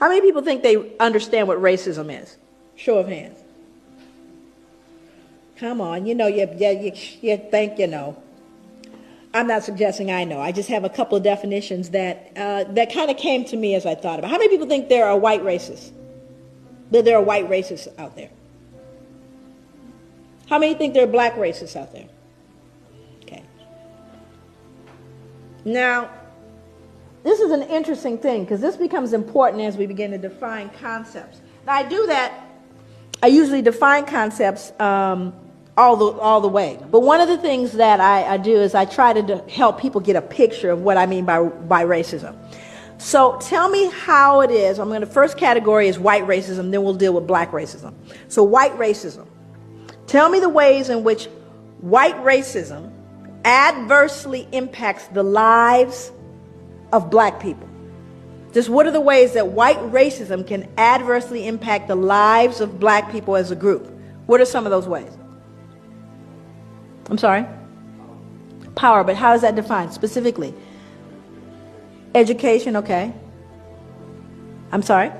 How many people think they understand what racism is? Show of hands. Come on, you think you know. I'm not suggesting I know. I just have a couple of definitions that kind of came to me as I thought about. How many people think there are white racists? That there are white racists out there? How many think there are black racists out there? Okay. Now, this is an interesting thing because this becomes important as we begin to define concepts. Now, I do that. I usually define concepts all the way. But one of the things that I do is I try to help people get a picture of what I mean by racism. So tell me how it is. The first category is white racism, then we'll deal with black racism. So white racism. Tell me the ways in which white racism adversely impacts the lives of black people. Just what are the ways that white racism can adversely impact the lives of black people as a group? What are some of those ways? I'm sorry? Power, but how is that defined specifically? Education, okay. I'm sorry?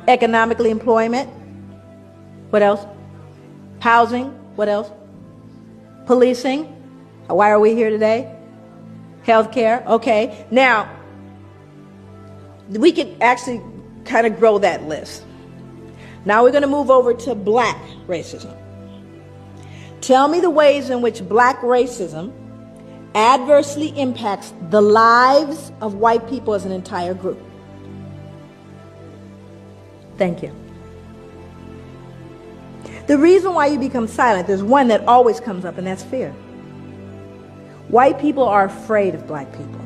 Economically, employment. What else? Housing, what else? Policing. Why are we here today? Healthcare, okay. Now, we could actually kind of grow that list. Now we're going to move over to black racism. Tell me the ways in which black racism adversely impacts the lives of white people as an entire group. Thank you. The reason why you become silent, there's one that always comes up, and that's fear. White people are afraid of black people.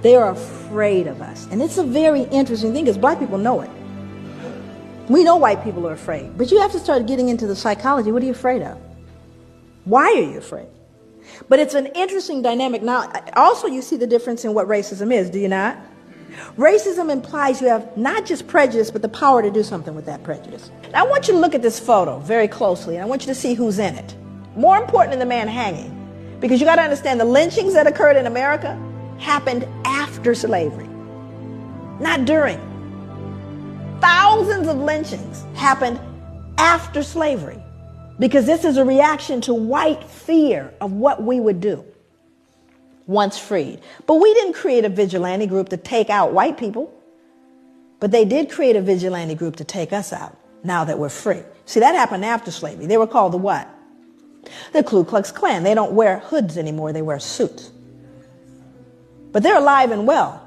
They are afraid of us. And it's a very interesting thing because black people know it. We know white people are afraid, but you have to start getting into the psychology. What are you afraid of? Why are you afraid? But it's an interesting dynamic. Now, also you see the difference in what racism is, do you not? Racism implies you have not just prejudice, but the power to do something with that prejudice. Now, I want you to look at this photo very closely, and I want you to see who's in it. More important than the man hanging, because you got to understand the lynchings that occurred in America happened after slavery, not during. Thousands of lynchings happened after slavery, because this is a reaction to white fear of what we would do once freed. But we didn't create a vigilante group to take out white people, but they did create a vigilante group to take us out now that we're free. See, that happened after slavery. They were called the what? The Ku Klux Klan. They don't wear hoods anymore. They wear suits. But they're alive and well.